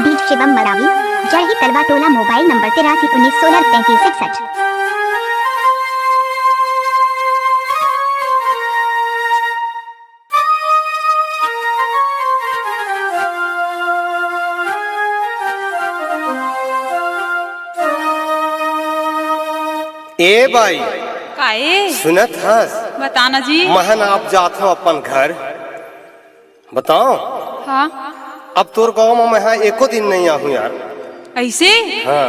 बीच शिवम मरावी, जड़ही तलवा टोला। Mobile number 8319163361। ए भाई काए सुनत हस? बताना जी। महन आप जात हो अपन घर, बताओ। हाँ अब तोर गाँव में मैं एको दिन नहीं आहू यार। ऐसे? हाँ,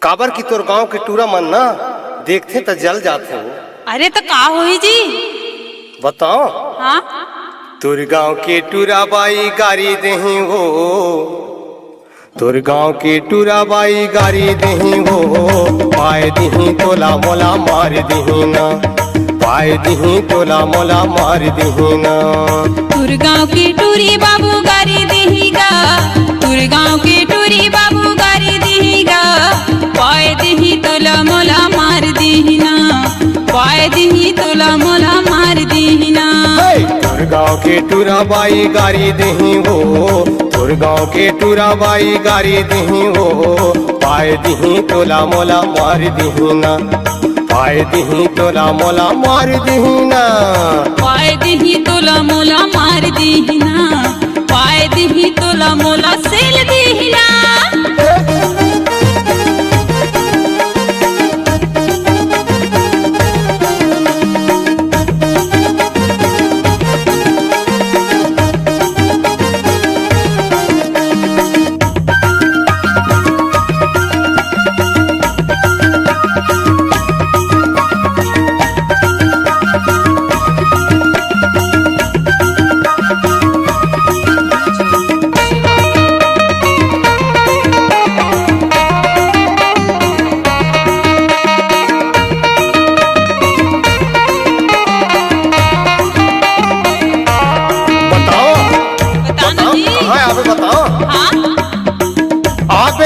काबर की तोर गाँव के टूरा मन ना देखते तो जल जाते हो। अरे तो का हुई जी? बताओ। हाँ तोर गाँव के टूरा बाई गाड़ी दही हो, तोर गाँव के टूरा बाई गाड़ी दही हो। पाए दही तोला मोला मार दही ना, पाए दही तोला मोला मार दही ना। तुर गाँव की टूरी बाबू गारी देहीगा, तुर गाँव की टूरी बाबू गारी देहीगा। पाए दही तोला मोला मार दीना, पाए दही तोला मोला मार दीना। तोर गाँव के टूरा बाई गाड़ी दही हो, तोर गाँव के टूरा बाई गाड़ी दही हो। पाए दही तोला मोला मार दही ना, पाए दही तोला मोला मार दही ना। पाए दही तोला मोला मार दीना, पाए दही तोला मोला सेल दीना।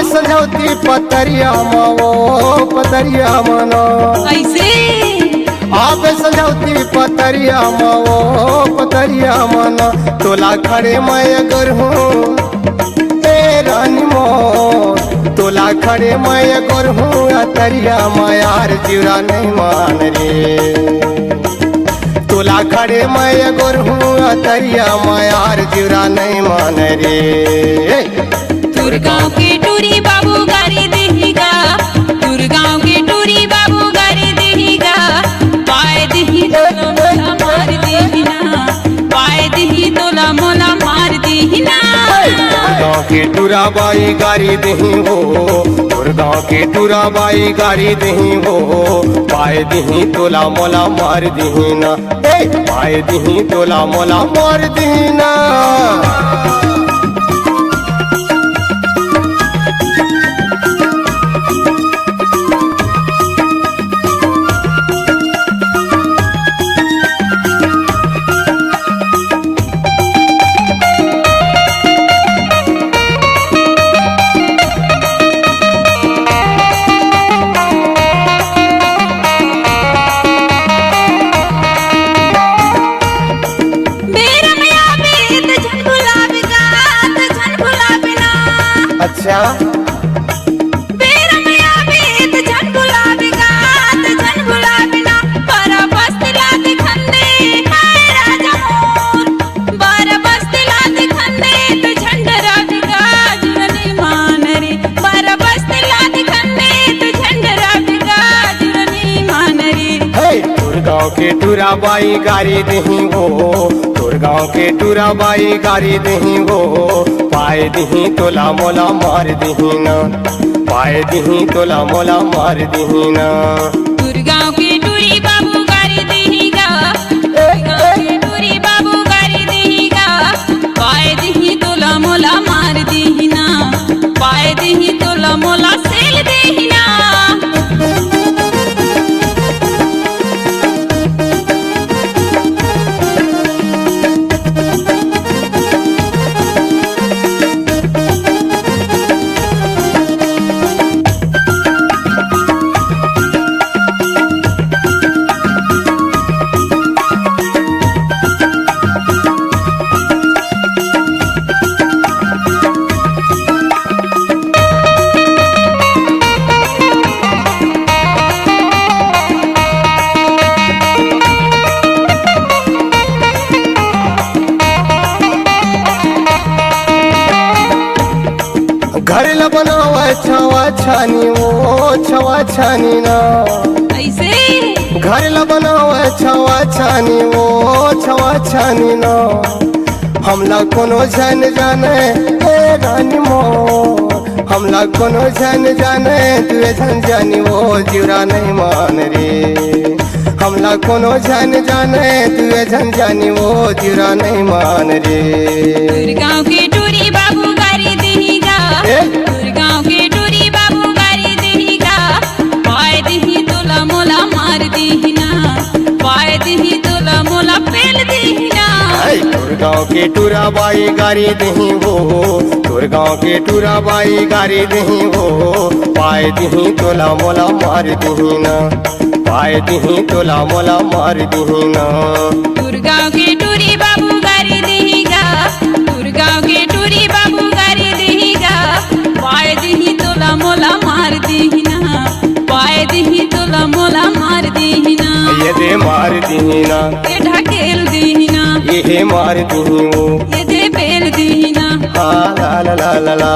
समझौती पतरिया मावो पतरिया मनो ऐसे? आप समझौती पतरिया मावो पतरिया मनो। तोला खड़े मैं अगर हूँ रानी मोर, तोला खड़े मैं अगर हूँ अतरिया मायार जीरा नहीं मान रे। तोला खड़े मैं अगर हूँ अतरिया मायार जीरा नहीं मान रे। तुर गाँव की टूरी बाबू गारी देहीगा, तुर गाँव की टूरी बाबू गारी देहीगा। पाए दही तोला मोला मार दीना, पाए दही तोला मोला मार दीना। गाँव के टूरा बाई गाड़ी दही हो, तुर गाँव के टूरा बाई गाड़ी दही हो। पाए दही तोला मोला मार दही ना, पाए दही तोला मोला मार दही ना। अच्छा बेरा में आवे तो झन गुलाबी गात झन गुलाबी ना। बारा बस्तिला दिखंदे हाय राजा मोर, बारा बस्तिला दिखंदे तो झंडरा बिगाज रनी मान रे। बारा बस्तिला दिखंदे तो झंडरा बिगाज रनी मान रे। तुर गाँव के टूरा बाई गाड़ी दही हो, तुर गाँव के टूरा बाई गाड़ी दही हो। पाए दही तोला मोला मार दही ना, पाए दही तोला मोला मार दही ना। तुर गाँव की टूरी बाबू गारी देहीगा, तुर गाँव की टूरी बाबू गारी देहीगा। पाए दही तोला मोला मार दीना, पाए दही तोला मोला सेल दीना। घर ला बनावा छवा छानी वो छवा छानी ना ऐसे घर ला बनावा छवा छानी वो छवा छानी ना हमला कोनो जान जाने ए रानी मोर हमला कोनो जान जाने तुए जान जानी वो जीरा नहीं मान रे हमला कोनो जान जाने तुए जान जानी वो जीरा नहीं मान रे गाँव के टूरी बाबू गारी देगा गाँव के टूरी बाबू गारी देगा पाए दही तोला मोला मार दीना पाए दही तोला मोला पेल दीना तोर गाँव के टूरा बाई गारी दही हो तोर गाँव के टूरा बाई गारी दही हो पाए दही तोला मोला मार दही ना पाए दही तोला मोला मार दही ना गाँव के टूरी बाबू गारी देगा गाँव के टूरी बाबू गारी देगा पाए दही तोला मोला मार दीना पाए दही तोला मोला मार दीना ये दे मार दही ना ये ढकेल दीना ये मार दही वो ये दे पेल दीना ला ला ला ला ला